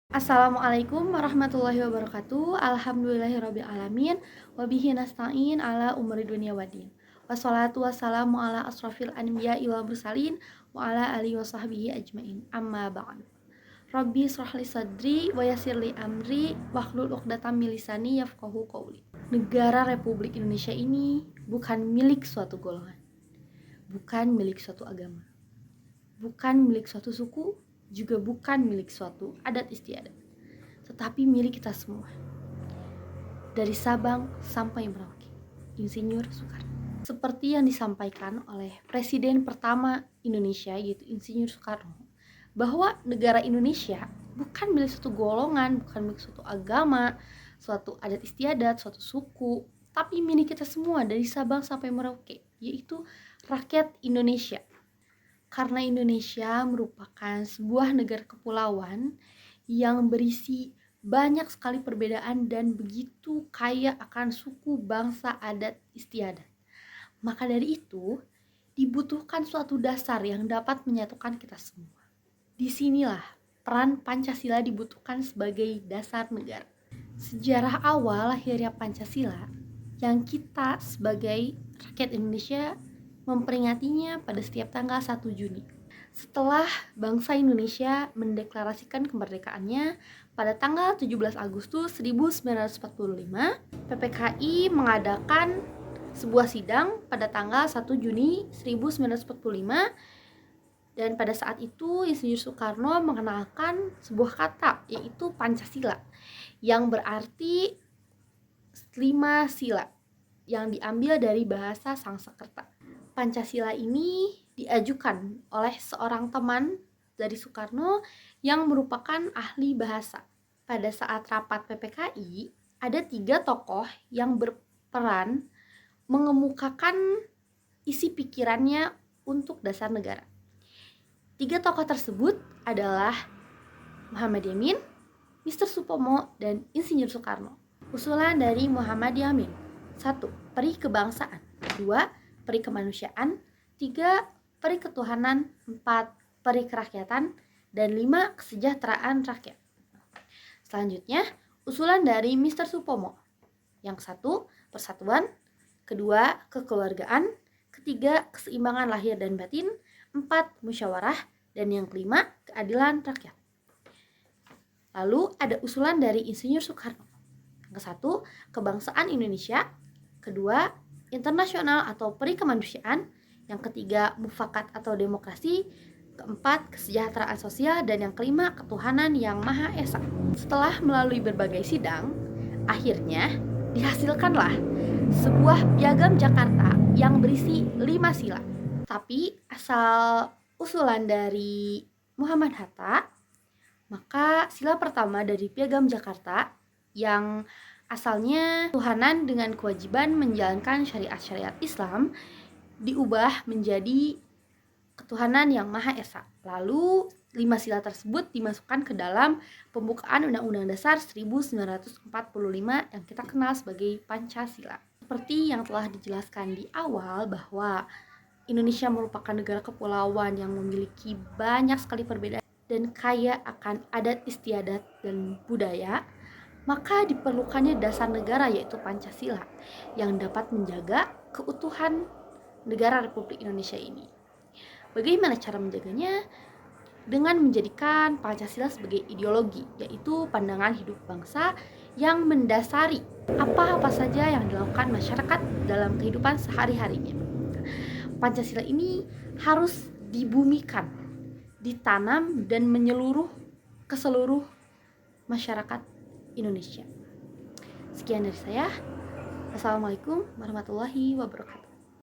Assalamualaikum warahmatullahi wabarakatuh. Alhamdulillahirabbil alamin wa bihi nasta'in ala umuri dunya waddin. Wassalatu wassalamu ala asrofil anbiya'i wal mursalin wa ala alihi washabbihi ajmain. Amma ba'du. Rabbi shrahli sadri wa yassirli amri wahlul 'uqdatam min lisani yafqahu qawli. Negara Republik Indonesia ini bukan milik suatu golongan, bukan milik suatu agama, bukan milik suatu suku, juga bukan milik suatu adat istiadat, tetapi milik kita semua. Dari Sabang sampai Merauke, Insinyur Soekarno. Seperti yang disampaikan oleh Presiden pertama Indonesia, yaitu Insinyur Soekarno, bahwa negara Indonesia bukan milik suatu golongan, bukan milik suatu agama, suatu adat istiadat, suatu suku, tapi milik kita semua dari Sabang sampai Merauke, yaitu rakyat Indonesia. Karena Indonesia merupakan sebuah negara kepulauan yang berisi banyak sekali perbedaan dan begitu kaya akan suku, bangsa, adat, istiadat. Maka dari itu, dibutuhkan suatu dasar yang dapat menyatukan kita semua. Disinilah peran Pancasila dibutuhkan sebagai dasar negara. Sejarah awal lahirnya Pancasila yang kita sebagai rakyat Indonesia memperingatinya pada setiap tanggal 1 Juni. Setelah bangsa Indonesia mendeklarasikan kemerdekaannya pada tanggal 17 Agustus 1945, PPKI mengadakan sebuah sidang pada tanggal 1 Juni 1945, dan pada saat itu Insinyur Soekarno mengenalkan sebuah kata, yaitu Pancasila, yang berarti 5 sila yang diambil dari bahasa Sanskerta. Pancasila ini diajukan oleh seorang teman dari Soekarno yang merupakan ahli bahasa. Pada saat rapat PPKI, ada 3 tokoh yang berperan mengemukakan isi pikirannya untuk dasar negara. 3 tokoh tersebut adalah Muhammad Yamin, Mr. Supomo, dan Insinyur Soekarno. Usulan dari Muhammad Yamin: 1. Peri kebangsaan. 2. Peri kemanusiaan. 3. Peri ketuhanan. 4. Peri kerakyatan. Dan 5. Kesejahteraan rakyat. Selanjutnya, usulan dari Mr. Supomo. Yang 1. Persatuan. 2. Kekeluargaan. 3. Keseimbangan lahir dan batin. 4. Musyawarah. Dan yang kelima, keadilan rakyat. Lalu ada usulan dari Insinyur Soekarno. Yang 1. Kebangsaan Indonesia. 2. Internasional atau peri kemanusiaan. Yang 3. Mufakat atau demokrasi. 4. Kesejahteraan sosial. Dan yang kelima, ketuhanan yang Maha Esa. Setelah melalui berbagai sidang, akhirnya dihasilkanlah sebuah piagam Jakarta yang berisi 5 sila. Tapi asal usulan dari Muhammad Hatta, maka sila pertama dari piagam Jakarta yang asalnya ketuhanan dengan kewajiban menjalankan syariat-syariat Islam diubah menjadi ketuhanan yang Maha Esa. Lalu 5 sila tersebut dimasukkan ke dalam pembukaan Undang-Undang Dasar 1945 yang kita kenal sebagai Pancasila. Seperti yang telah dijelaskan di awal bahwa Indonesia merupakan negara kepulauan yang memiliki banyak sekali perbedaan dan kaya akan adat istiadat dan budaya, maka diperlukannya dasar negara, yaitu Pancasila, yang dapat menjaga keutuhan negara Republik Indonesia ini. Bagaimana cara menjaganya? Dengan menjadikan Pancasila sebagai ideologi, yaitu pandangan hidup bangsa yang mendasari apa-apa saja yang dilakukan masyarakat dalam kehidupan sehari-harinya. Pancasila ini harus dibumikan, ditanam dan menyeluruh ke seluruh masyarakat Indonesia. Sekian dari saya. Assalamualaikum warahmatullahi wabarakatuh.